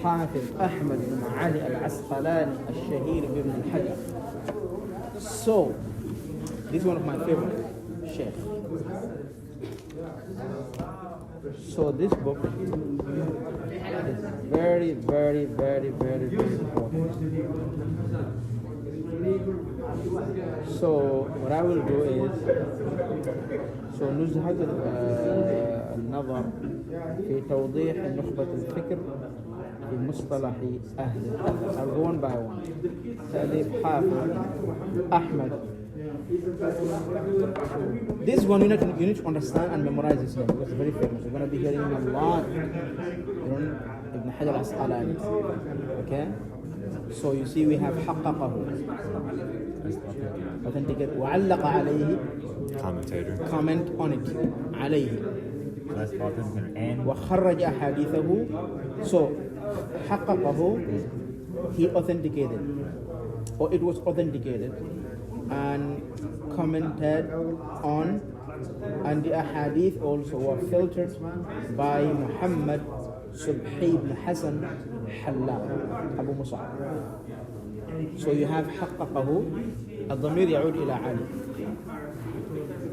حافظ أحمد بن علي العسقلاني الشهير بابن الحجر. So, this is one of my favorite sheikh. So this book is very, very, very, very, very important. So what I will do is, so نزهة النظر في توضيح نخبة الفكر في مصطلح أهل الحديث. I'll go one by one. تأليف حافظ أحمد. This one you need to understand and memorize his name because it's very famous. You're going to be hearing him a lot. Ibn Hajar al-Asqalani. Okay? So you see we have حققه authenticate وعلق عليه commentator, comment on it عليه وخرج أحاديثه. So حققه, he authenticated or it was authenticated and commented on, and the ahadith also were filtered by Muhammad Subhi ibn Hassan Hallaq Abu Mus'ab. So you have حققه, الضمير يعود إلى علي.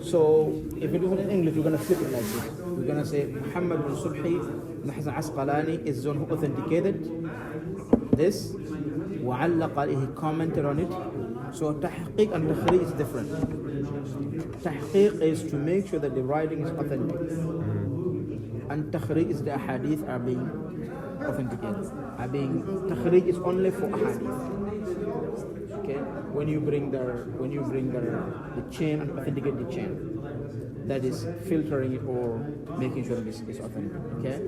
So if you do it in English, we're going to flip it like this. We're going to say Muhammad bin Subhi ibn Hassan Asqalani is the one who authenticated this. وعلق, he commented on it. So tahqiq and takhrij is different. Tahqiq is to make sure that the writing is authentic. And takhrij is the ahadith are being authenticated. Takhrij is only for ahadith. Okay? When you bring the chain and authenticate the chain. That is filtering it or making sure that it's authentic. Okay?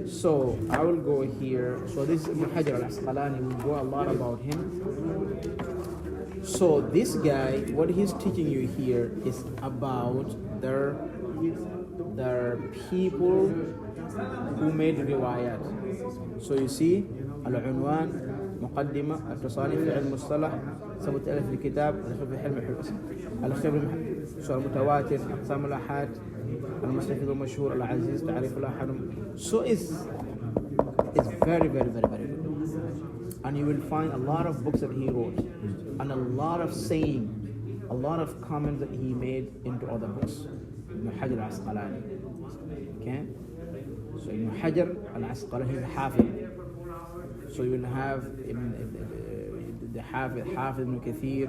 So I will go here. So this is Ibn Hajar al-Asqalani. We'll go a lot about him. So this guy, what he's teaching you here is about their people who made riwayat. So you see, al-unwan, muqaddimah, al-tasanif fi al-mustalah, sabut alif al-kitab, al-khibr al-hilm al-husn, al-khibr al-mutawatir, aqsam al-ahad, al-mustafid al-mashhur, al-aziz, ta'rif al-ahad. So it's very, very, very, very good. And you will find a lot of books that he wrote and a lot of saying, a lot of comments that he made into other books. Ibn Hajar al-Asqalani. Okay? So Ibn Hajar al-Asqalani is Hafiz. So you will have the Hafiz Ibn Kathir,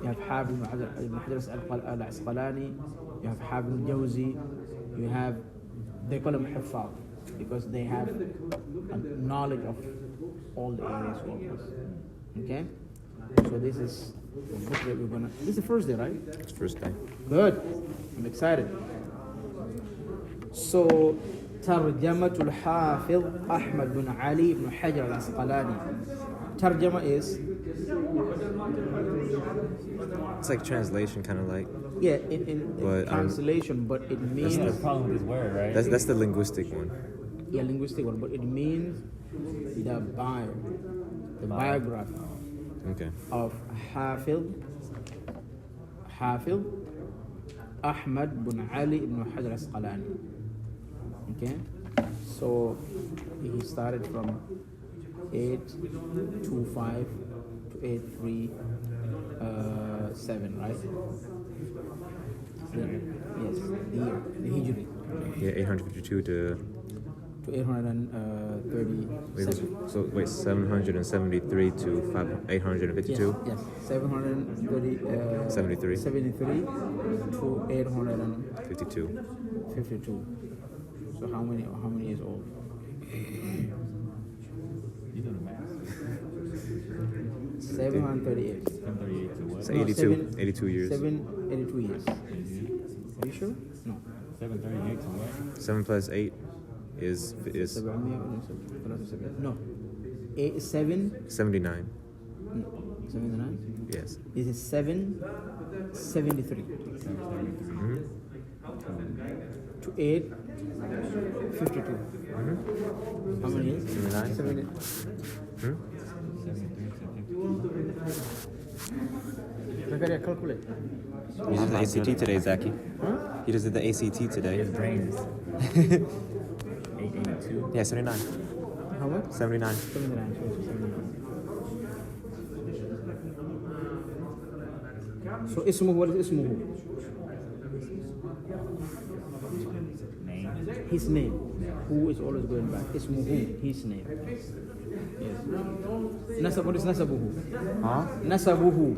you have Hafiz Ibn Hajar al-Asqalani, you have Hafiz al-Jawzi, you have, they call them Huffaz because they have a knowledge of all the areas of this. Okay? So this is the book that we're gonna. This is the first day, right? it's first day. Good. I'm excited. So ترجمة الحافظ أحمد بن علي بن حجر العسقلاني. ترجمة is, It's like translation, kind of like. yeah, in translation, but it means, The problem with this word, right? That's the linguistic one. yeah, linguistic one, but it means the biography Okay. of Hafiz Ahmad bin Ali ibn Hajar al-Asqalani. Okay, so he started from 825 to 837, right? Yes, the Hijri. Yeah, 852 to. To 837. So wait, 773 to 852. Yes, 730. 73. 73 to 852. 52. So how many years old? You do the math. 738. 738 to what? So No, 82 years. 82 years. Are you sure? No. 738 to what? 7 plus 8 is 700. No. 7. 79. 79. Yes. This is 773 to 852. How many years? 79. 70. Zakaria, calculate. He did the ACT today, Zaki. Huh? He just did the ACT today. His brain is 882. Yeah, 79. How How much? 79. 79. So ismuhu, what is ismuhu? Name. His name. Who is always going back? Ismuhu, his name. Yes. Nasab, what is nasabuhu? Huh? Nasabuhu.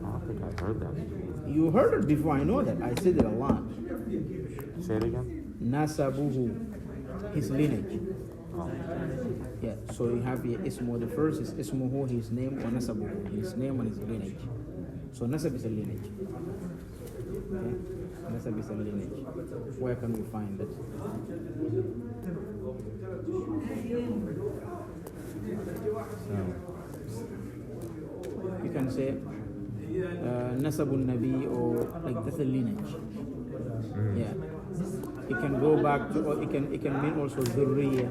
I don't think I heard that. You heard it before, I know that. I said it a lot. Say it again. Nasabuhu, his lineage. Oh. Yeah, so you have here ismu. The first is ismuhu, his name, or nasabuhu, his name and his lineage. So nasab is a lineage. Okay? Nasab is a lineage. Where can we find that? You can say nasabun nabi, or like that's a lineage. Yeah. It can go back to, or it can mean also dhurriya.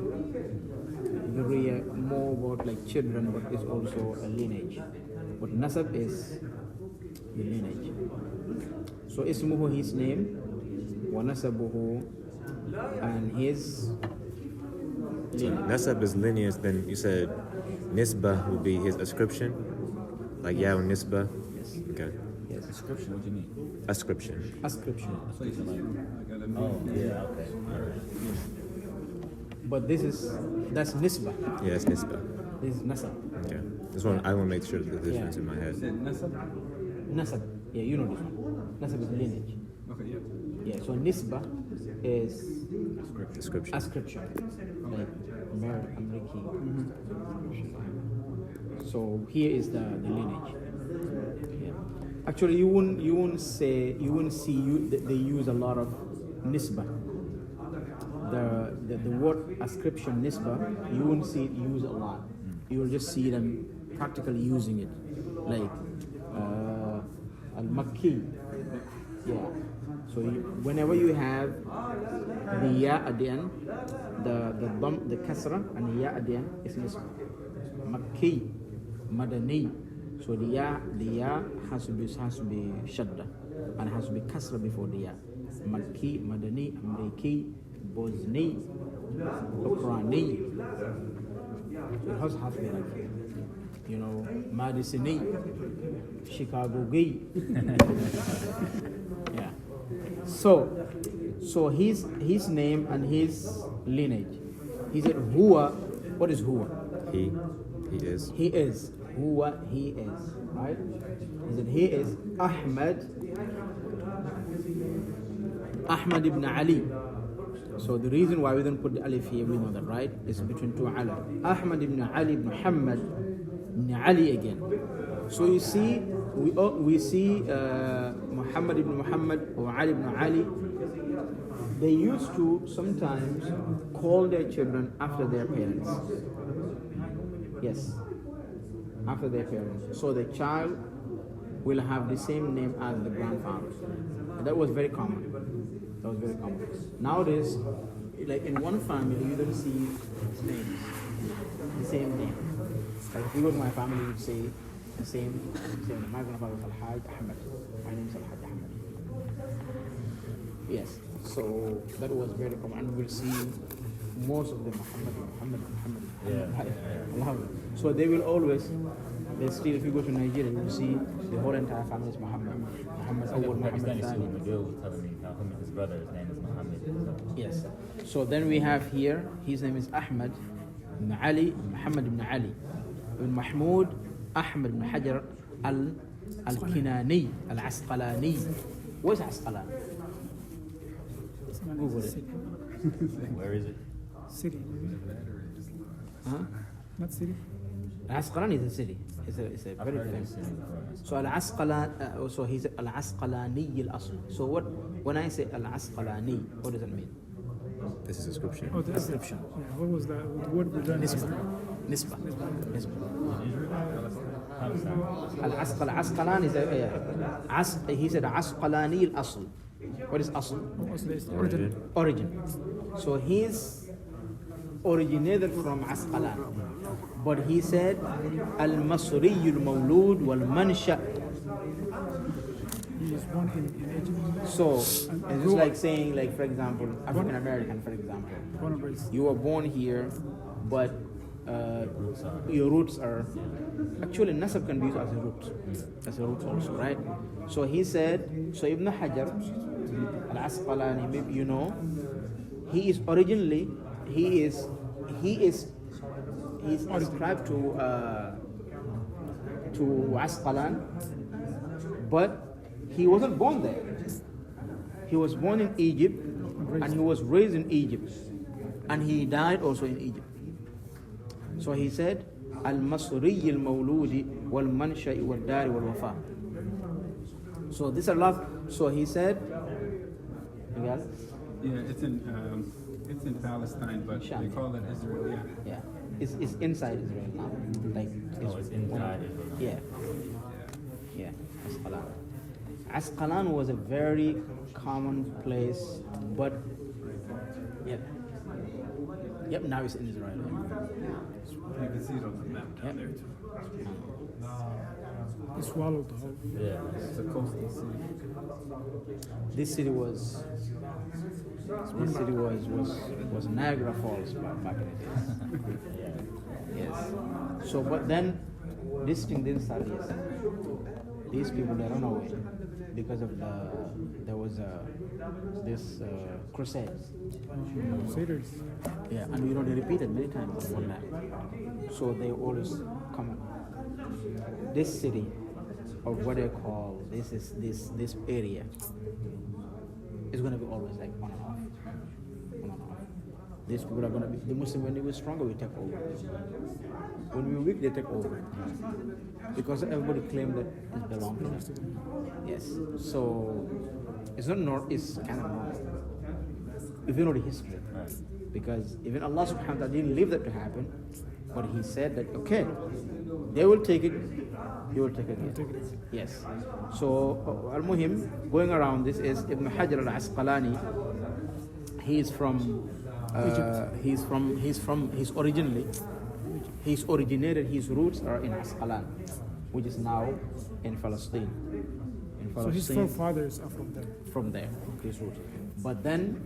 Dhurriya, more about like children, but it's also a lineage. But nasab is the lineage. So ismuhu, his name, wa nasabuhu, and his lineage. Nasab is lineage, then you said nisbah would be his ascription? Like Yao nisbah? Yes. Okay. Yes. Description, what do you mean? Ascription. Ascription. So you said like, oh, yeah, okay. All right. But that's nisbah. Yeah, it's nisbah. This is nasab. Okay. I want to make sure that the difference in my head. Nasab. Yeah, you know this one. Nasab is lineage. Okay, yeah. Yeah, so nisbah is Description. ascription. Like American. So here is the lineage. Yeah. Actually, you won't see they use a lot of nisbah. The word ascription nisbah, you won't see it used a lot. You will just see them practically using it, like al-Makki. Yeah. So whenever you have the ya at the end, the kasra and the ya at the end is nisbah. Makki, Madani. So the ya has to be shadda and has to be kasra before the ya. Makki, Madani, Amriki, Bozni, Ukraini. So it has to be like, Madisini, Chicago gay. Yeah. So his name and his lineage. He said huwa. What is huwa? He is. He is. Huwa, he is. Right? He said he is Ahmad ibn Ali. So the reason why we don't put the alif here, we know that, right? It's between two Ali. Ahmad ibn Ali ibn Muhammad ibn Ali again. So you see, we see Muhammad ibn Muhammad or Ali ibn Ali. They used to sometimes call their children after their parents. Yes, after their parents. So the child will have the same name as the grandfather. And that was very common. Nowadays, like in one family, you don't see names, the same name. Like if you go to my family, you say the same name. My grandfather was Al-Hagie Ahmed. My name is Al-Hagie Ahmed. Yes. So that was very common, and we'll see most of them Muhammad. Yeah. So they will always. Still, if you go to Nigeria, you will see the whole entire family is Muhammad. Muhammad Awwal, Muhammad Thani. Miguel was telling me how him and his brother, his name is Muhammad. Yes. So then we have here, his name is Ahmad ibn Ali, Muhammad ibn Ali, ibn Mahmoud, Ahmad ibn Hajar al-Kinani, al-Asqalani. Where's Asqalani? Google it. Where is it? City. Huh? Not city. Asqalani is a city. It's a very famous city. So Al-Asqalani, so he's Al-Asqalani al-Asl. So when I say Al-Asqalani, what does it mean? This is description. Oh, the Description. Yeah, what was that? What was that? Nisbah. Palestine. Al-Asqalani is he said Asqalani al-Asl. What is Asl? Origin. So he's originated from Asqalan. But he said Al-Masri al-Mawlud wal-Mansha. He was born in Egypt. So it's And just grew like up. saying, like for example, African American, for example, Born and raised. you were born here, but your roots are actually nasab can be used as a root also, right? So he said, so Ibn Hajar al-Asqalani, maybe you know, he is originally he's ascribed to Asqalan, but he wasn't born there. He was born in Egypt and he was raised in Egypt, and he died also in Egypt. So he said, Al-Masri al-Mawludi wal-Mansha'i wal-Dari wal-Wafa. So this are last. So he said, you got it? Yeah, it's in Palestine, but Sham. they call it Israel. Yeah. Yeah, it's inside Israel now. Like It's inside Israel. Yeah, yeah. Asqalan. Asqalan was a very common place, but yep. Now it's in Israel. You can see it on the map down there too. He swallowed the whole. Yeah. It's a coastal city. This city was Niagara Falls back in the days. Yes. So, but then this thing didn't start yet. These people, they run away because of there was this crusades. Crusaders. Yeah, and they repeated many times on that. So they always come. This city, or what they call this area, is going to be always like on and off, on and off. These people are going to be the Muslim. When they were stronger, we take over. When we were weak, they take over, because everybody claimed that it belonged to them. Yes, so it's not normal. It's kind of normal if you know the history, because even Allah Subhanahu wa Taala didn't leave that to happen, but He said that okay, they will take it. You will take it. Yes. So Al-Muhim, going around this is Ibn Hajar al-Asqalani. He's originated, his roots are in Asqalan, which is now in Palestine. So his forefathers are from there. From there, his roots. But then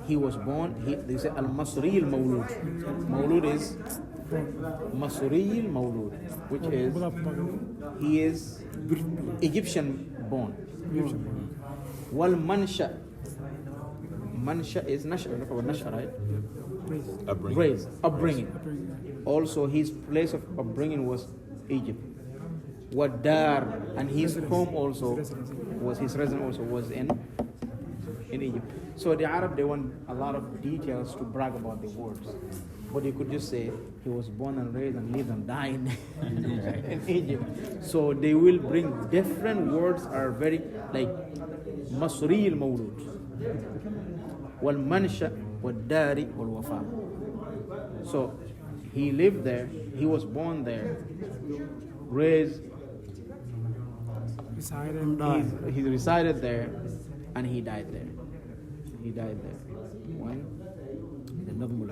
he was born, they say Al-Masri al-Mawlud. Mawlud is Masri al-Mawlud, which is, he is Egyptian born. Wal Mansha. Mansha is Nasha, right? Upbringing. Also, his place of upbringing was Egypt. Wadar, and his home also was, his residence also was in Egypt. So the Arab, they want a lot of details to brag about the words. But you could just say he was born and raised and lived and died in Egypt. So they will bring different words are very like Masri al-Mawlud, wal Mansha, wal Dari, wal Wafa. So he lived there, he was born there, raised, he resided there, and he died there. He died there. When? The Nukhbah.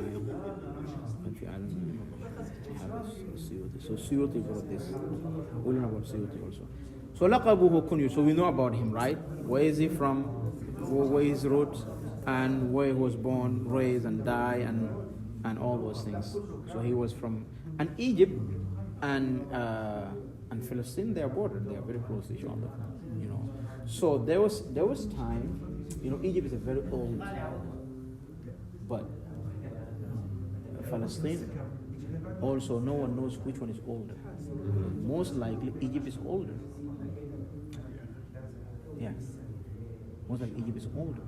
So Suyuti wrote this. We know about Suyuti also. So laqabuhu kunyu. So we know about him, right? Where is he from? Where his roots, and where he was born, raised, and died, and all those things. So he was from, and Egypt and Palestine, they are bordered. They are very close to each other. You know. So there was time. You know, Egypt is a very old, but Palestine, also no one knows which one is older. Most likely Egypt is older. Yeah. Most likely Egypt is older.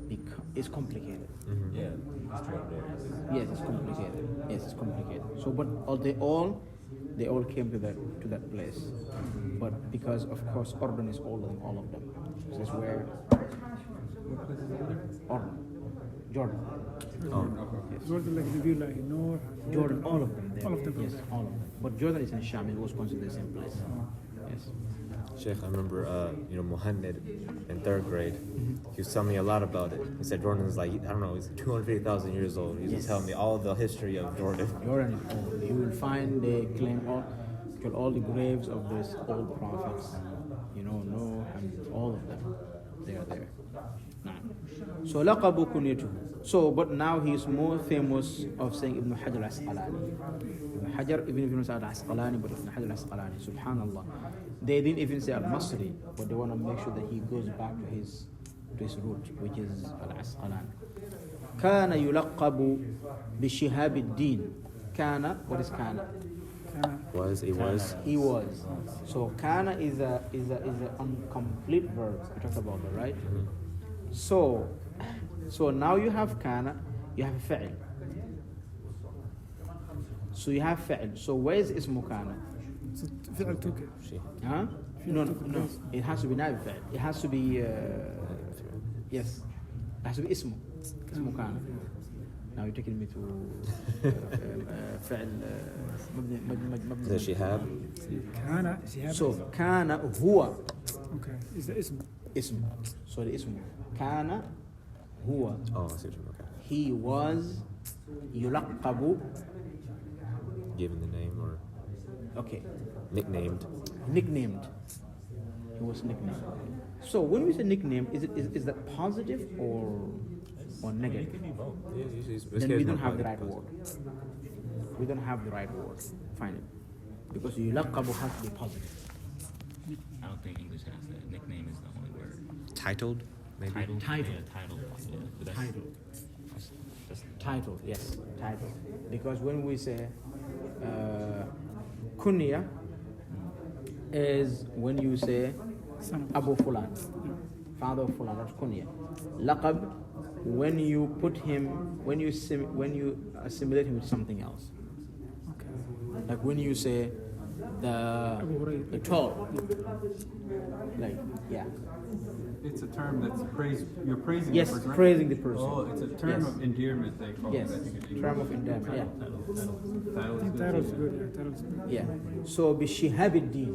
Because it's complicated. Yeah. Yes, it's complicated. Yes, it's complicated. So, but they all came to that place. But because of course Jordan is older than all of them. This is where Jordan. Yes. Jordan, like Nabiullah, Noor. Jordan, all of them. All of them. Yes, all of them. But Jordan is in Sham. It was considered the same place. Yes. Sheikh, I remember, Muhammad in third grade, he was telling me a lot about it. He said Jordan is like, I don't know, he's 250,000 years old. He was just telling me all the history of Jordan. Jordan is old. You will find they claim all the graves of these old prophets. You know, Noah, All of them. They are there. Nah. So laqabu kunyatuhu. So, but now he is more famous of saying Ibn Hajar al-Asqalani. Ibn Hajar, even Ibn Sa'ad al-Asqalani, but Ibn Hajar al-Asqalani, subhanallah. They didn't even say al-Masri, but they want to make sure that he goes back to his root, which is al-Asqalani. كان يلقب بشهاب الدين. كان, what is كان? He was. He was. So kana is a incomplete verb. We talked about that, right? So now you have kana, you have fa'il. So you have fa'il. So where is ismu kana? فعل توكل. Huh? No. It has to be naib fa'il. It has to be yes. It has to be ismu kana. Now you're taking me to فعل مبني. The shihab. كان شهاب. So كان هو. Okay. Is the اسم. اسم. So the اسم كان هو. Oh, I see what you mean. Okay. He was يلقب. Given the name or Okay. nicknamed. Nicknamed. He was nicknamed. So when we say nickname, is that positive or negative? Then we don't have the right word. We don't have the right word. Find it. Because يلقب has to be positive. I don't think English has that. Nickname is the only word. Titled, maybe. Title. Title. Yeah, title. Yeah, but that's, Title. That's Title, yes, title. Because when we say kunya is when you say Abu Fulan, father of Fulan, that's kunya. Laqab, when you put him, when you assimilate him with something else. Like when you say the tall, like yeah. It's a term that's you're praising Yes, the person. praising the person. Oh, it's a term Yes. of endearment they call Yes, it. I think in term English. of endearment. Yeah. Title I think is title's good. good. Yeah, title's good. Yeah. So بشهاب الدين.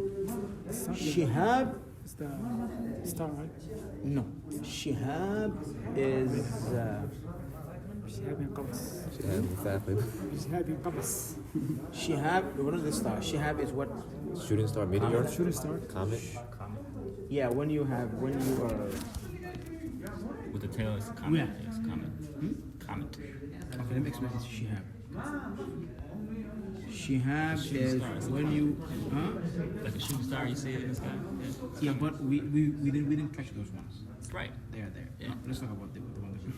Shihab, It's the star, right? no. Shihab is شهاب قبس. Shihab Thaqib. شهاب قبس. Shihab. What is the star? Shihab is what? Shooting star, meteor, Shooting star. comet. Yeah, when you are. with the tail, it's a comet. Yeah. Yes, comet. Comet. Okay, let me explain this. Shihab. Shihab Shooting is star, it's a when you. Huh? Like a shooting star, you see it in the sky. Yeah, but we didn't catch those ones. Right. They are there. Yeah. Let's talk about the one that we.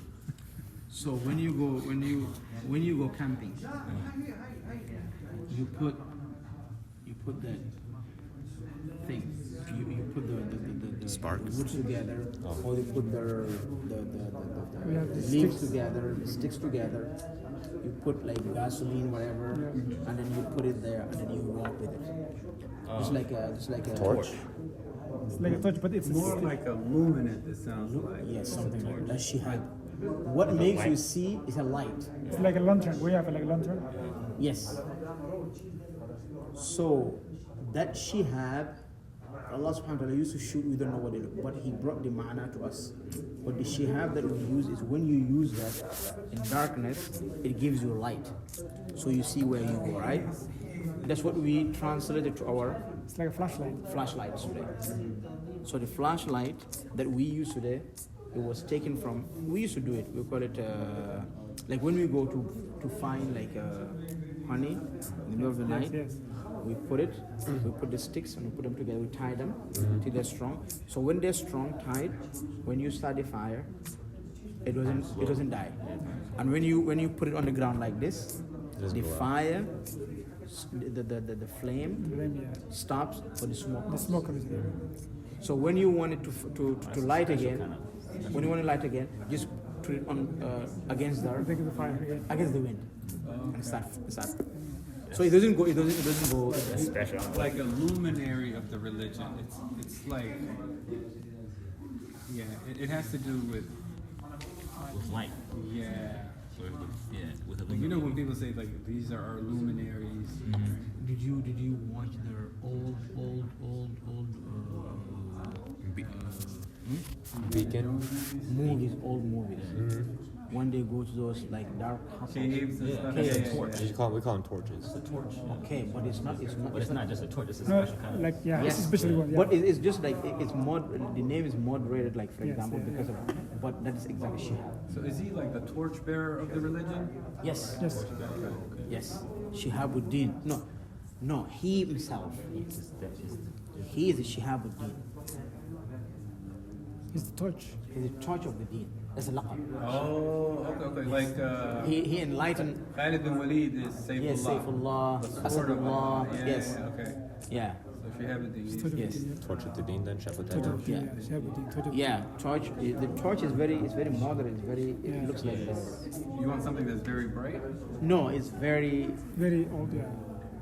So when you go camping, you put that thing. You put the Spark. wood together, or you put the Yeah, the leaves sticks. together, the sticks together. You put like gasoline, whatever, and then you put it there, and then you walk with it. Just like a Torch. It's like a torch, but it's More like a luminant, it sounds like. Yes, something like that. Shihab. What makes you see is a light. It's like a lantern. We have like a lantern. Yes. So that shihab, Allah subhanahu wa ta'ala used to shoot, we don't know what it is, but He brought the ma'na to us. But the shihab that we use is when you use that in darkness, it gives you light. So you see where you go, right? That's what we translated to our It's like a flashlight. flashlights today. So the flashlight that we use today, it was taken from, we used to do it, we call it, like when we go to find like honey in the middle of the night, Yes. we put the sticks and we put them together, we tie them till they're strong. So when they're strong, tied, when you start the fire, it doesn't die. And when you put it on the ground like this, the fire, the flame Flame, yeah. stops, but the smoke The comes. smoke is there. So when you want it to light again, just put it on against Think of the fire again. the wind, and start. So it doesn't go. Special. Like a luminary of the religion. It's like, yeah, it has to do with, With light. yeah. With a Like, you know when people say like these are our luminaries. Did you watch their old Beacon. movies? Old movies. when they go to those like dark Caves and stuff. Caves. We call them torches. Okay, but it's not. But it's not just a torch. It's a No, special kind of. like yeah, Yes. it's especially one. Yeah. But it's just like it's the name is moderated, like for Yes, example, yeah, because of. But that is exactly Shihab. So is he like the torchbearer of the religion? Yes. Yes. Yes. Shihabuddin. No, he himself. He is a Shihabuddin. He's the torch. He's the torch of the deen. That's a laqab. Oh, okay. Like He enlightened. Khalid bin Walid is Saifullah. Yes, Saifullah, The sword of Allah. Asadullah. Yeah, Yes. yeah, okay. Yeah. So Shahabuddin. Torch of Yes. the deen, Torch of the Deen then, Torch Shabuddin. of the Yeah. deen, yeah. Shahabuddin, torch of the Yeah. Torch. The torch is very modern. It's very. It Yeah. looks like. You want something that's very bright? No, it's very. deen. Very old, yeah.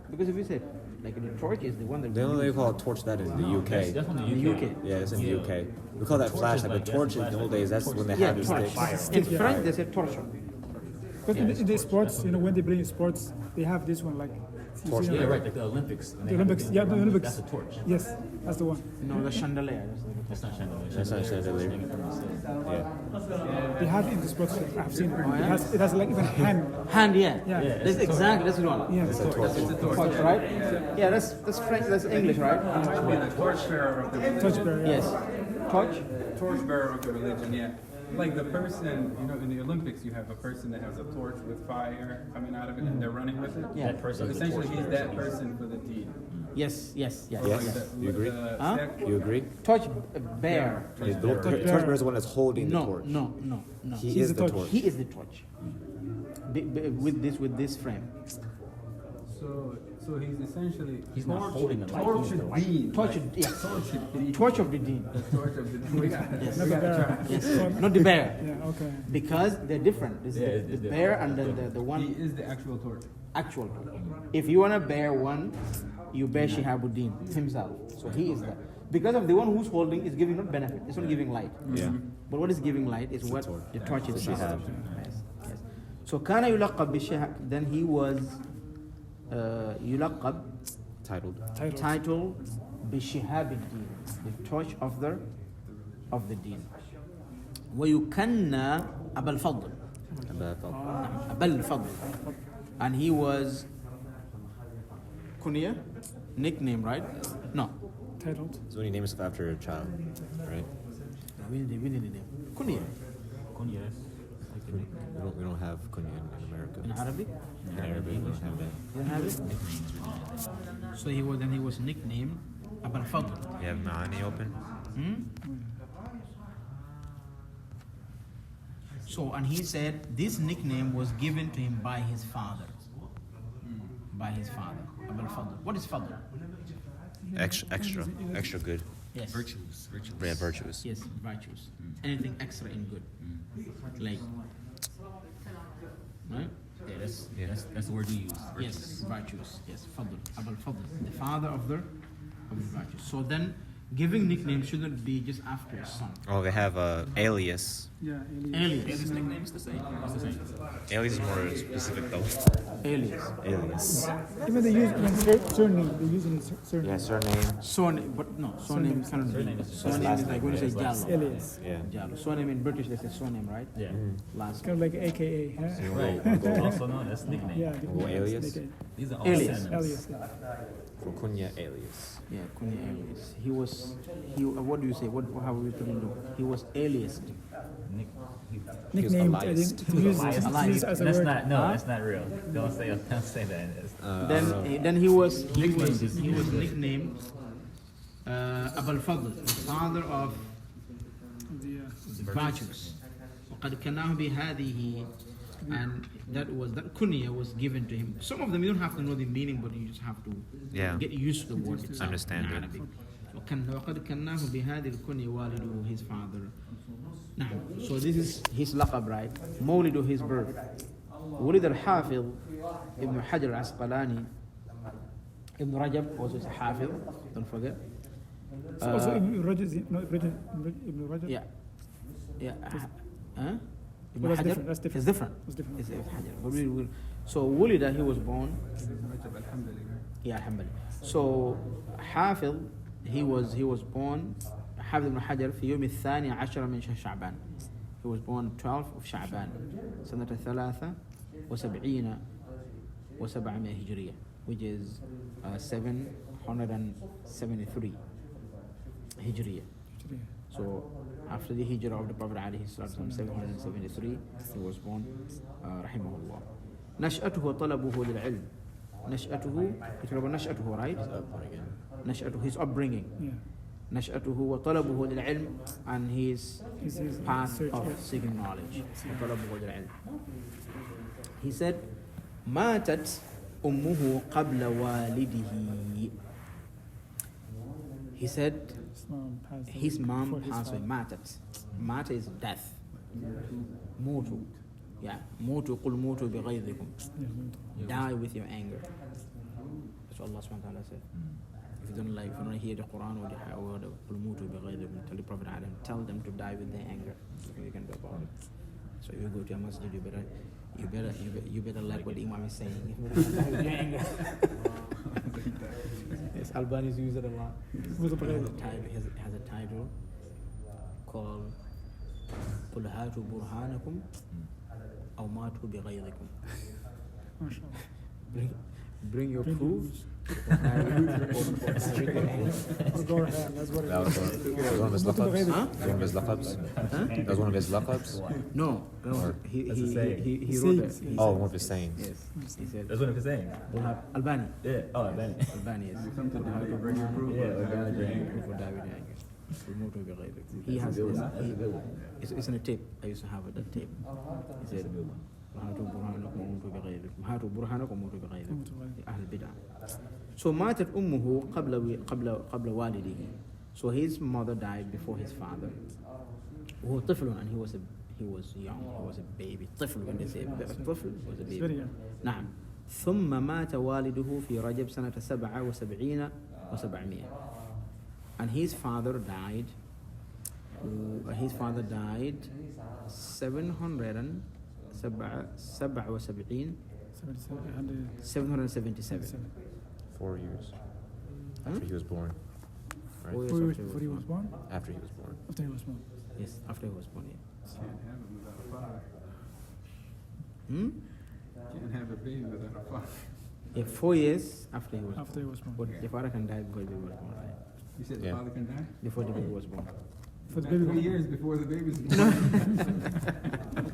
Because if you say, like the torch is the one that. They only call it torch that in the UK. That's from the The UK. UK. Yeah, it's in the UK. We call that Torch is flashlight, like- but torch yeah, in the old flashlight. days, that's when they Yeah, had the torch. sticks. In French, they say torture. But in the sports, when they play in sports, they have this one like. you Torch, see, Yeah, right. Like the Olympics. and they The have Olympics, the- yeah, the Olympics. That's a torch. Yes, that's the one. No, the chandelier. That's not chandelier. That's not chandelier. Hanging from the ceiling. Yeah. They have it in the sports. I've seen it. yeah? It has like even hand. Hand, yeah. Yeah. That's exactly that's the one. Yeah. It's a torch. Torch, right? Yeah, that's French. That's English, right? Might be the torchbearer of the religion. Torchbearer. Yeah. Yes. Torch. Torchbearer of the religion, yeah. Like the person, in the Olympics, you have a person that has a torch with fire coming out of it, and they're running with it. Yeah. That So person is the essentially, he's torchbearer. that person for the deed. Yes. Yes. Yes. You agree? Huh? You agree? Torch bear. The torchbearer is the one that's holding the No. torch. No. He He's is the the torch. torch. He is the torch. With this frame. So he's essentially He's not holding the light, torch he's the of light. deen. Torch. Like, Yeah. torch of deen. Torch of the deen. The torch of the deen. We got it. Yes. Not the bear. Yes. Not the bear. Yeah. Okay. Because they're different. This Yeah, is it's the different. bear and then the He one is the actual torch. actual. If you want to bear one, you bear Shihabuddin himself. So he is that. Because of the one who's holding is giving not benefit, it's not giving light. Yeah. But what is giving light is what torch. the torch is. Shihab. Yes. So كان يلقب بالشهاب. Then he was يلقب titled بشهاب الدين, the torch of the deen. ويكنى أبا الفضل. أبا الفضل. And he was kunya, nickname, right? No. Titled. So when you name yourself after a child, right? We need the name. Kunya. Kunya, that's like the nickname. We don't have kunya in America. In Arabic? In Arabic, we don't have that. You don't have it? So he was nicknamed Abul Fadl. You have Ma'ani open? So, and he said this nickname was given to him by his father. By his father, Abul Fadl. What is Fadl? Extra good. Yes. Virtues. Yeah, virtuous. Yes, virtues. Anything extra in good. Like, right? Yeah, that's the word you use. Virtues. Yes, virtues. Yes, Fadl. Abul Fadl, the father of the virtues. So then, giving nickname shouldn't be just after a son. Oh, they have alias. Yeah. Alias. His nickname is the same. It's the same. Alias is more specific though. Alias. Alias. Even they use surname. They use in surname. Yeah, surname. Surname, but no, surname cannot be. Surname is- Surname is like when you say Jallo. Alias. Yeah. Jallo. Surname in British, they say surname, right? Yeah. Last. Kind of like AKA. Yeah. Right. Also known as nickname. Yeah. Oh, alias? These are all Alias. synonyms. Alias. Yeah. For kunya alias. Yeah, kunya alias. What do you say? How we put it? He was aliased. Nickname. alias. To use as a That's word. not. No, that's not real. Don't say that. Then he was Nicknames. nicknamed Abul Fadl, the father of virtues. وقد كناه بهذه, and that kunya was given to him. Some of them you don't have to know the meaning, but you just have to get used to the word itself. Understand in it. Arabic. وقد كناه بهذه الكنية والده, his father. Now, so this is his laqab, right? مولد, his birth. ولد الحافظ ابن حجر العسقلاني. Ibn Rajab was a حافظ, don't forget. Also, Ibn Rajab. Yeah. Huh? Well, that's different. That's different. It's different. It's different. It's Hajar. But we will. So Wulida, he was born. Alhamdulillah. Yeah, alhamdulillah. So Hafid, he was born. حافظ بن حجر في يوم الثاني عشر من شهر شعبان. He was born 12th of Sha'ban, سنة 73 هجرية, which is 773 هجرية. So after the hijrah of the Prophet عليه الصلاة والسلام 773 he was born رحمه الله. نشأته طلبه للعلم. نشأته, نشأته, right? نشأته, his upbringing. Yeah. نشأته وطلبه للعلم, and his path of seeking knowledge. وطلبه للعلم. He said, ماتت أمه قبل والده. He said, his mom passed away. ماتت. Mata is death. موتوا. Yeah. موتوا قل موتوا بغيظكم. Die with your anger. That's what Allah subhanahu wa ta'ala said. If you don't hear the Quran or the قل موتوا بغيظكم, tell the Prophet Adam, tell them to die with their anger. Nothing you can do about it. So if you go to a masjid, you better like what the Imam is saying. You better die with your anger. Yes, Albanians use it a lot. It has a title called قل هاتوا برهانكم أو ماتوا بغيظكم. Bring your proofs. Or go ahead, that's what it That was one of his laqabs. One of his laqabs. That was one of his laqabs. No, he That's a saying. he wrote it. Oh, one of his sayings. Yes, he said. That's one of his sayings. Albani. Yeah. Oh, Albani. Albani, yes. Come to die, you bring your proof. Yeah, or God, yeah. Before David Anger. He has this. It's in a tape. I used to have it, that tape. He said, هاتوا برهانكم وموتوا بغيظكم. هاتوا برهانكم وموتوا بغيظكم. أهل البدع. So ماتت أمه قبل والده. So his mother died before his father. وهو طفل, and he was young. He was a baby. طفل, when they say طفل, he was a baby. نعم. ثم مات والده في رجب سنة 77 و700. And his father died 777. 4 years after he was born. Right? 4 years Before after he was born? After he was born. After he was born. Yes, after he was born. Yeah. Can't have it without a father. Can't have a baby without a father. Yeah, 4 years after he was born. After he was born. But the father can die before the baby was born, right? You said Yeah. the father can die? Before the baby was born. For the Not baby 3 years before the baby's born.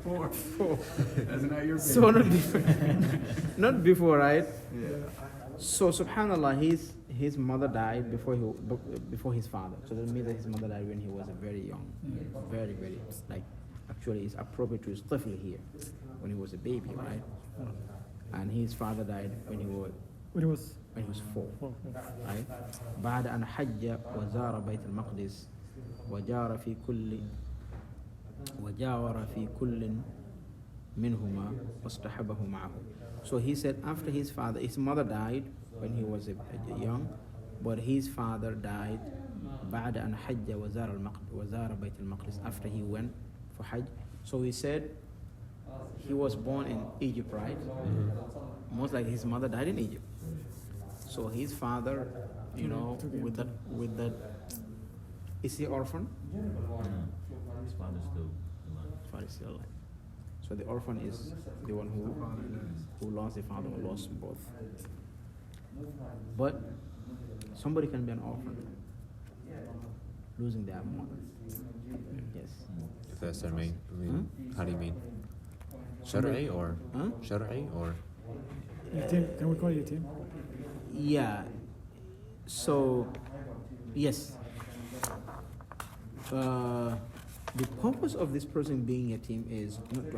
Four. That's not your baby. So not before, not before, right? Yeah. So subhanallah, his mother died before his father. So that means that his mother died when he was very young, very like. Actually, it's appropriate to his tifl here, when he was a baby, right? And his father died when he was 4, right? بعد أن حج وزار بيت المقدس وجار في كل منهما واصطحبه معه. So he said after his mother died when he was young, but his father died بعد أن حج وزار بيت المقدس, after he went for Hajj. So he said he was born in Egypt, right? Most likely his mother died in Egypt. So his father, with that, is he orphan? His father's still alive. His father is still alive. So the orphan is the one who lost the father or lost both. But somebody can be an orphan, losing their mother. Yes. If that's what I mean. How do you mean? Shar'i or? Shar'i or? Yatim. Can we call it yatim? Yeah. So, yes. The purpose of this person being a team is not to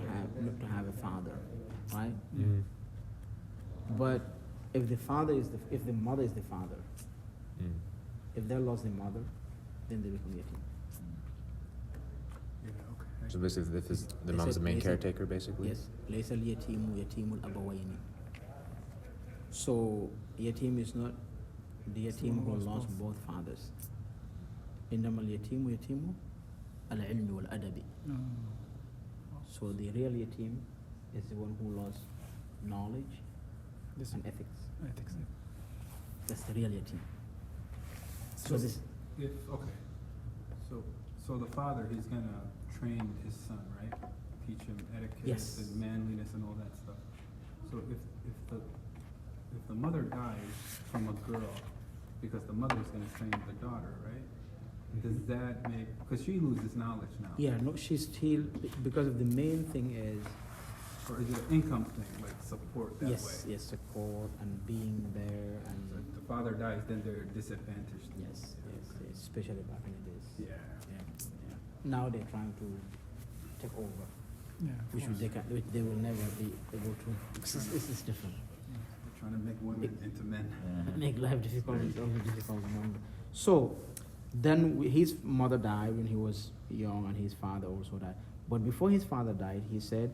have a father, right? Mm. But if the mother is the father, if they lost the mother, then they become yatim. Yeah, okay. So basically, if the They mom's the said- main they said- caretaker, basically? Yes. ليس اليتيم يتيم الأبوين. So yatim is not the yatim who lost both fathers. إنما اليتيم يتيم العلم والأدب. So the real yatim is the one who lost knowledge and ethics. That's the real yatim. So this, So the father, he's gonna train his son, right? Teach him etiquette Yes. and manliness and all that stuff. So if the mother dies from a girl, because the mother is going to train the daughter, right? Does that make, because she loses knowledge now? Yeah, no, she's still, because of the main thing is, Or is it an income thing, like support that yes, way? yes, support and being there So and if the father dies, then they're disadvantaged. yes, especially back in the days. Yeah. Yeah. Now they're trying to take over, Yeah, of which course. which they will never be able to. This is different. They're trying to make women into men. Make life difficult. It's also difficult. Remember. So then his mother died when he was young, and his father also died. But before his father died, he said,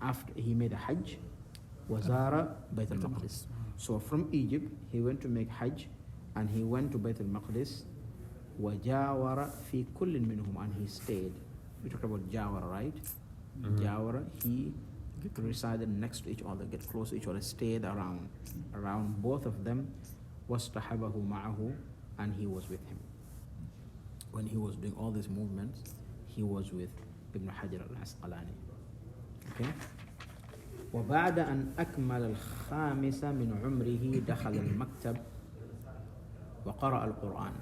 after he made a Hajj, wazara Bayt al-Maqdis. So from Egypt, he went to make Hajj, and he went to Bayt al-Maqdis, وجاور في كل منهم, and he stayed. We talked about Jawara, right? Jawara, he resided next to each other, get close to each other, stayed around both of them. وَاصْطَحَبَهُ مَعَهُ, and he was with him. When he was doing all these movements, he was with Ibn Hajar al-Asqalani. Okay? وبعد أن أكمل الخامس من عمره دخل المكتب وقرأ القرآن.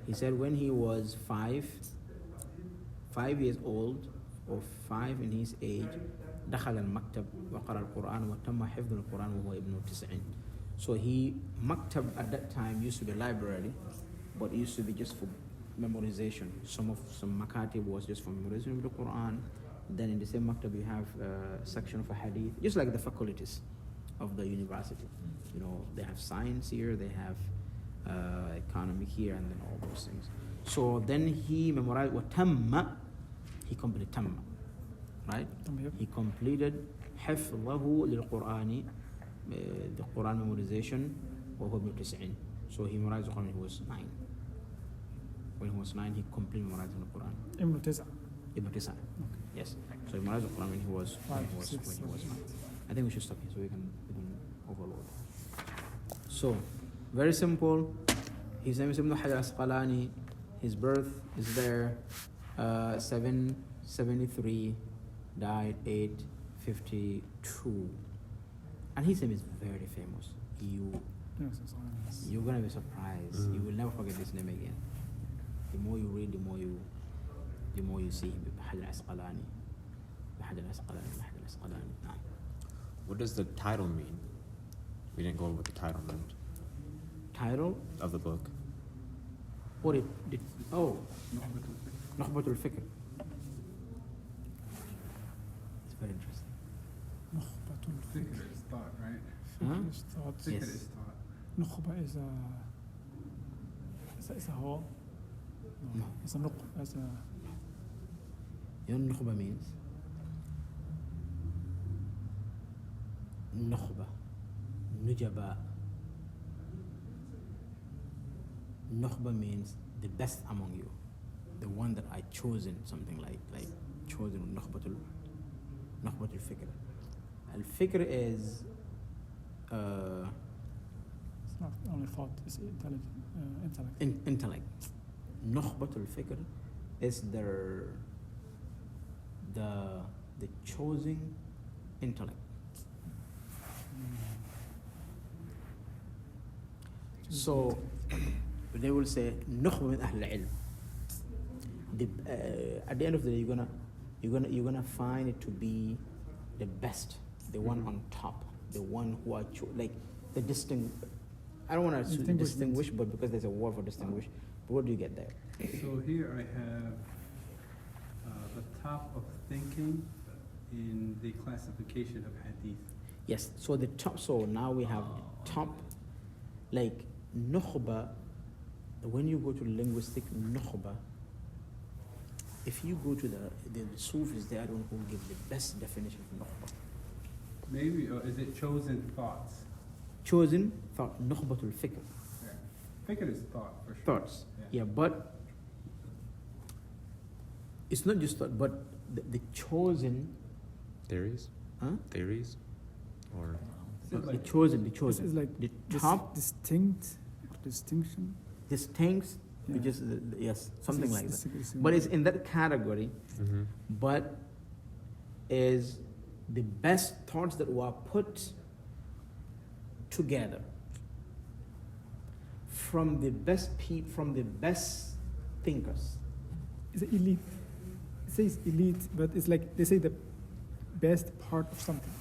He said when he was 5 years old, or 5 in his age, دخل المكتب وقرأ القرآن وتم حفظ القرآن وهو ابن 9. So maktab at that time used to be library, but it used to be just for memorization. Some makatib was just for memorization of the Quran. Then in the same maktab you have a section for hadith, just like the faculties of the university. You know, they have science here, they have economic here, and then all those things. So then he memorized وَتَمَّ, he completed tamma, right? He completed حفظه للقرآن, the Quran memorization, وهو ابن 9. So he memorized the Quran when he was 9. When he was 9, he completely memorized the Quran. Ibn Tisa. Ibn 9. Yes. So he memorized the Quran when he was 5, when 6, he was 9. 7. I think we should stop here so we can overload. So, very simple. His name is Ibn Hajar Asqalani. His birth is there, 773, died 852. And his name is very famous. You're gonna be surprised. You will never forget this name again. The more you read, the more you see him. Hajar Asqalani. What does the title mean? We didn't go over what the title meant Title of the book. what it oh, Nukhbah Al-Fikr. It's very interesting. Fikr is thought, right? Huh? Is thought. Fikr Yes. is thought. Nukhbah is a hall. No. It's a You know what Nukhbah means? Nukhbah, Nujaba. Nukhbah means the best among you, the one that I chosen, something like chosen. Nukhbatul Fikr. Al-Fikr is It's not only thought, it's intellect. intellect. Nukhbatul Fikr is the chosen intellect. So they will say Nukhbah min Ahl al-Ilm. At the end of the day, you're gonna find it to be the best, the one on top, the one who are like the I don't want to distinguish, but because there's a word for distinguish. But what do you get there? So here I have the top of thinking in the classification of hadith. Yes. So the top. So now we have the top, like Nukhbah. When you go to linguistic Nukhbah, if you go to the Sufis, they are the one who give the best definition of Nukhbah. Maybe, or is it chosen thoughts? Chosen thought, Nukhbatul Fikr. Yeah. Fikr is thought, for sure. Thoughts. Yeah, but it's not just thought, but the chosen. Theories? Huh? Theories? Or Is it like The chosen. This is like the top distinction. distinct which is yes, something like that. It's But it's in that category, but is the best thoughts that were put together from the best from the best thinkers. It's elite. It says elite, but it's like they say the best part of something.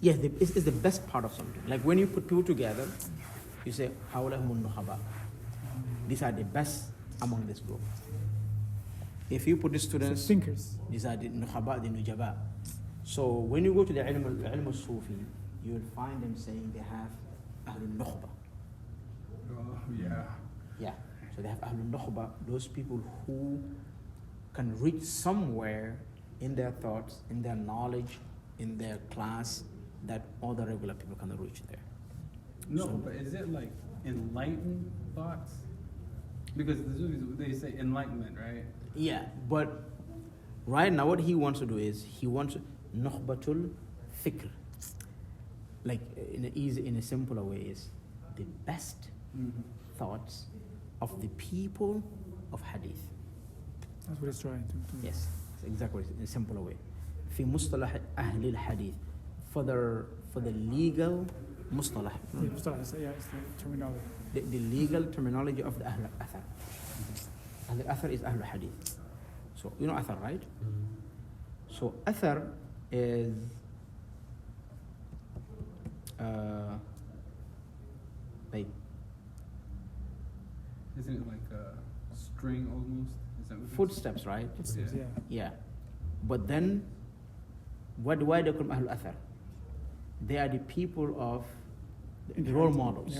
Yes, it's the best part of something. Like when you put two together, you say, "Hawlahum Nukhbah." These are the best among this group. If you put the students, So thinkers. these are the Nukhbah, the Nujaba. So when you go to the ilm al-Sufi, you will find them saying they have Ahlul Nukhbah. Oh, yeah. Yeah, so they have Ahlul Nukhbah, those people who can reach somewhere in their thoughts, in their knowledge, in their class, that all the regular people cannot reach there. No, but is it like enlightened thoughts? Because the Sufis, they say enlightenment, right? Yeah, but right now what he wants to do is he wants Nukhbatul Fikr. Like in a simpler way is the best thoughts of the people of Hadith. That's what it's trying to. Yes, it's exactly in a simpler way. في مصطلح أهل الحديث for the legal مصطلح. Yeah, it's the terminology. The legal terminology of the Ahl al-Athar. Ahl al-Athar is Ahl al-Hadith. So, you know Athar, right? So, Athar is like Isn't it like a string almost? Is that what it is? footsteps, right? It's, Yeah. yeah. Yeah. But then, why they call Ahl al-Athar? They are the people of the role models.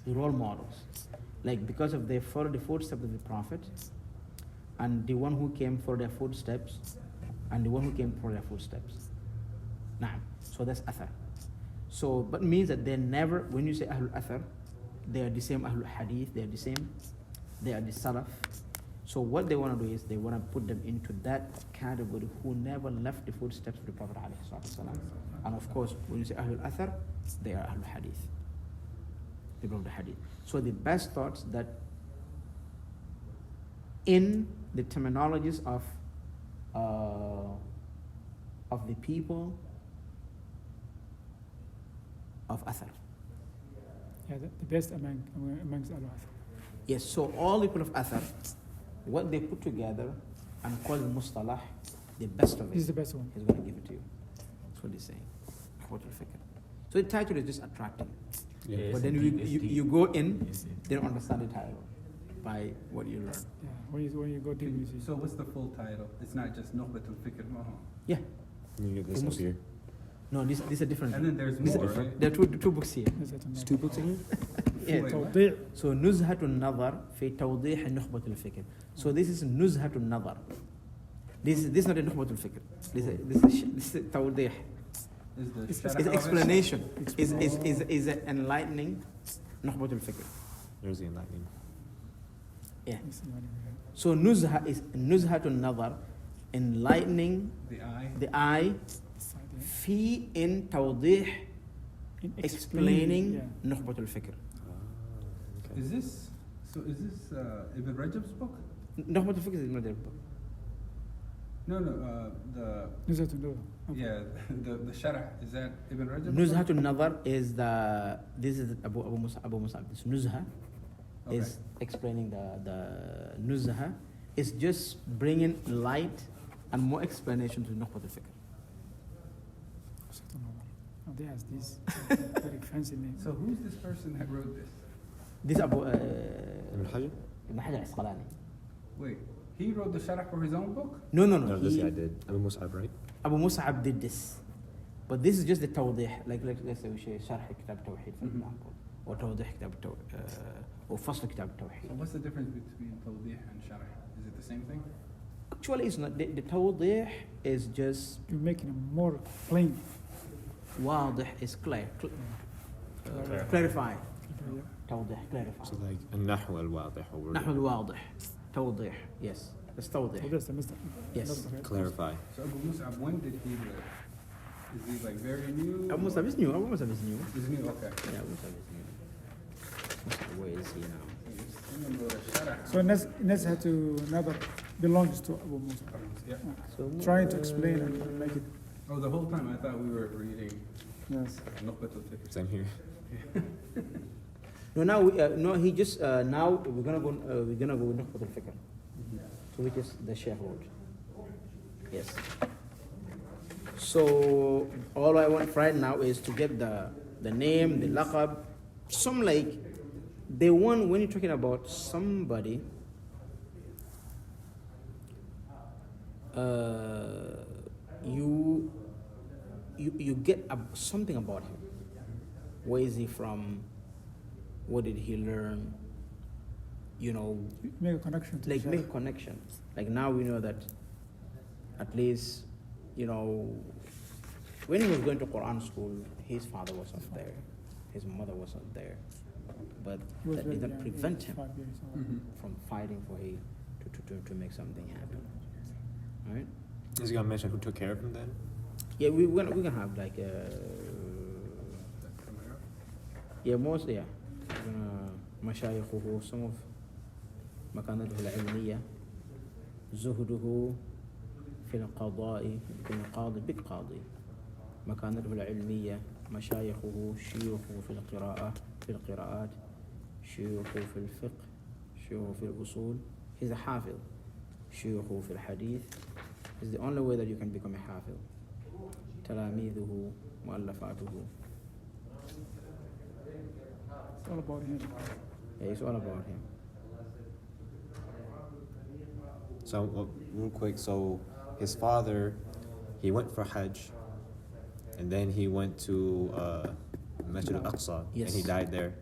The role models. Like because of they follow the footsteps of the Prophet, and the one who came for their footsteps, and the one who came for their footsteps. Naam. So that's Athar. So, but means that they never, when you say Ahlul Athar, they are the same Ahlul Hadith, they are the same, they are the Salaf. So what they want to do is they want to put them into that category who never left the footsteps of the Prophet ﷺ. And of course, when you say Ahlul Athar, they are Ahlul Hadith. They belong to Hadith. So the best thoughts that in the terminologies of the people of Athar. Yeah, the best amongst Al-Athar. Yes, so all the people of Athar, what they put together and call Mustalah, the best of it. This is the best one. He's going to give it to you. That's what he's saying. Al-Fikr. So the title is just attracting. Yeah, But then you go in, they don't understand the title by what you learn. Yeah, when you go deep, you see. So what's the full title? It's not just Nukhbatul Fikr. Yeah. You get this up here. No, this is a different. And then there's this is more, different. right? There are two books here. There's two books in here? Yeah. Wait, what? توضيح. So نزهة النظر في توضيح نخبة الفكر. So this is نزهة النظر. This is not a نخبة الفكر. This is توضيح. Is the It's- sharh It's of it? explanation. Is enlightening نخبة الفكر. There's the enlightening. Yeah. It's not even- So نزهة is نزهة النظر, enlightening The eye. the eye side, yeah. في in توضيح In explaining yeah. نخبة الفكر. Okay. Is this Ibn Rajab's book? نخبة الفكر is not their book. No, the نزهة النظر. Okay. yeah, the sharh, is that Ibn Rajab? نزهة النظر is this is Abu Musab. This nuzha is explaining the nuzha is just bringing light and more explanation to Nukhbah al-Fikr. نزهة النظر. Oh, they has this very fancy name. So who's this person that wrote this? This Abu Al-Hagie? Ibn Hajar al-Asqalani. Wait, he wrote the sharh for his own book? No. No, this he- guy did. Abu Mus'ab, right? Abu Mus'ab did this, but this is just the tawdih. Like let's say we say شرح كتاب التوحيد for example, or توضيح كتاب or فصل كتاب So التوحيد. what's the difference between tawdih and sharh? Is it the same thing? Actually, it's not. The tawdih is just You're making it more plain. واضح is clear, Yeah. clarify. Yeah. توضيح clarify. So like النحو الواضح or نحو الواضح توضيح. Yes, it's So توضيح. that's the Mr. Yes. clarify. So Abu Mus'ab, when did he live? Is he like very new? Abu Musab is new. Abu Musab is new. He's new, okay. Yeah, Abu Musab is new. Where is he now? Someone wrote a sharh. So Nes had to never belongs to Abu Musa. Yeah. So Trying to explain and make it. Oh, the whole time I thought we were reading Yes. Nukhbah al-Fikr. Same here. no, now no, he just now we're gonna go with Nukhbah al-Fikr, so which is the Sheikh wrote. Yes. So all I want right now is to get the name, the laqab, some like they want when you're talking about somebody. You get something about him. Where is he from? What did he learn? You know, Make a connection to like Shaykh. make a connection. Like now we know that at least, you know, when he was going to Quran school, his father wasn't there, his mother wasn't there, but He was that very didn't young, prevent him 5 years old. from fighting for him to make something happen. Right? Is he gonna mention who took care of him then? Yeah, we're gonna have like most مشايخه some of مكانته العلمية زهده في القضاء يكون قاضي big قاضي مكانته العلمية مشايخه شيوخه في القراءات شيوخه في الفقه شيوخه في الأصول he's a حافظ شيوخه في الحديث is the only way that you can become a حافظ تلاميذه مؤلفاته. It's all about him. Yeah, it's all about him. So real quick, so his father, he went for Hajj, and then he went to Masjid al-Aqsa, Yes. and he died there.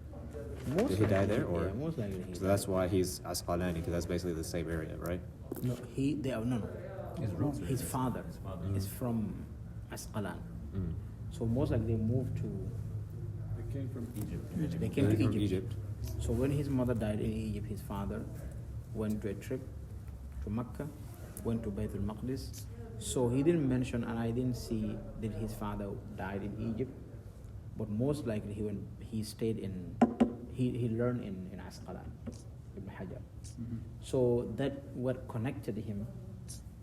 Most Did he die likely, there, or- yeah, most likely he So died. that's why he's Asqalani, because that's basically the same area, right? No, His roots are his there. father His father. is from Asqalan. Mm. So most likely they moved to, They came from Egypt. they came He's to from Egypt. So when his mother died in Egypt, his father went to a trip to Mecca, went to Bayt al-Maqdis. So he didn't mention, and I didn't see that his father died in Egypt, but most likely he stayed in, he learned in Asqalan, Ibn Hajar. So that what connected him,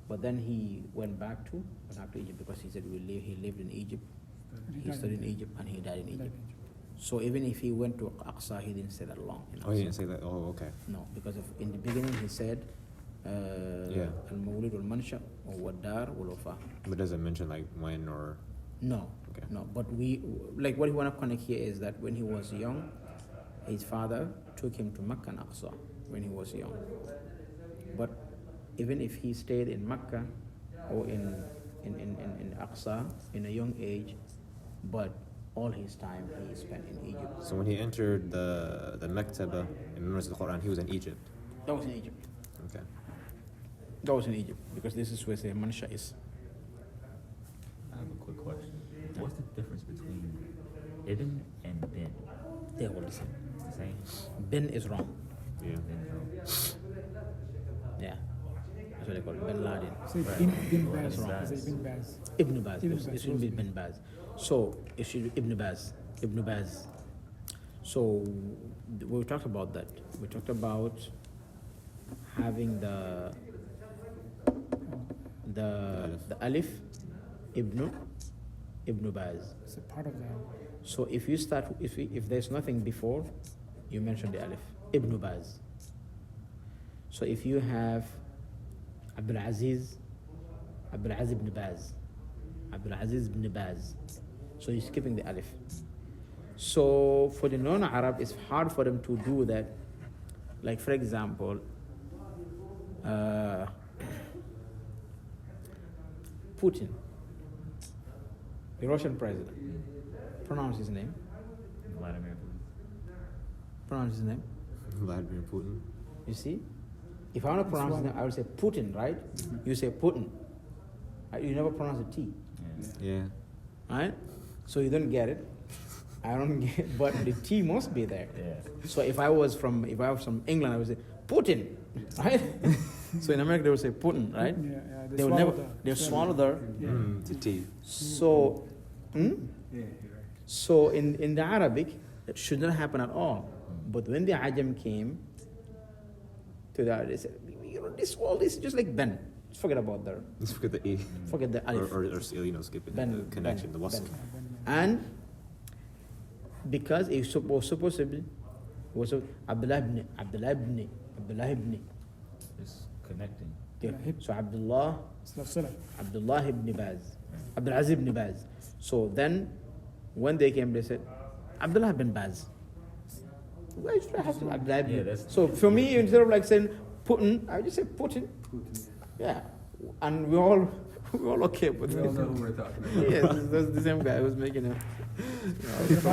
but then he went back to Egypt because he said he lived in Egypt, And he died studied in in Egypt, and he died in He died Egypt. in Egypt. So even if he went to Aqsa, he didn't stay that long. In Oh, he Aqsa. didn't say that. Oh, okay. No, because in the beginning he said, Al-Mawlid wal-Mansha wal-Dar wal-Wafa. But does it mention like when or? No, Okay. no. But like what we want to connect here is that when he was young, his father took him to Mecca and Aqsa when he was young. But even if he stayed in Mecca or in Aqsa in a young age, but all his time he spent in Egypt. So when he entered the Maktaba in memorized the Quran, he was in Egypt. That was in Egypt. Okay. That was in Egypt because this is where the Mansha is. I have a quick question. What's the difference between Ibn and Bin? They're all the same. It's the same? Ben is wrong. Yeah. Yeah. That's what they call it. Ben Laden. Say Right. Bin Right. Baz. Baz. Say Bin Baz. Ibn Baz. Ibn It Baz, shouldn't be wasn't Ben it? Baz. So it should be Ibn Baz. Ibn Baz. So we talked about that. We talked about having the alif, Ibn Baz. It's a part of the. So if you start, if there's nothing before, you mention the alif, Ibn Baz. So if you have Abdul Aziz ibn Baz, Abdul Aziz ibn Baz, so you're skipping the alif. So for the non-Arab, it's hard for them to do that. Like for example, Putin, the Russian president, pronounce his name. Vladimir Putin. Pronounce his name. Vladimir Putin. You see? If I want to pronounce his name, I would say Putin, right? You say Putin. You never pronounce the T, Yeah. Yeah. right? So you don't get it. I don't get it, but the T must be there. Yeah. So if I was from England, I would say Putin, right? So in America they would say Putin, right? Yeah, They would never, they swallow the. Yeah. Mm, the T. So, Yeah, you're right. so in the Arabic, it should not happen at all. But when the Ajam came, to that. They said, this all this is just like Ben. Just forget about that. Let's forget the E. Forget the alif. Or skipping Ben, the connection, Ben, the wasl. Ben. And because it was supposed to be, was Abdullah ibn. It's connecting. Yeah. So Abdullah ibn Baz, Abdul Aziz ibn Baz. So then, when they came, they said, Abdullah ibn Baz. Why should I have to Abdullah ibn? Yeah, that's- So for me, instead of like saying Putin, I would just say Putin. Yeah, and we're all okay with We all it. know who we're talking about. Yes, that's the same guy who's making it. If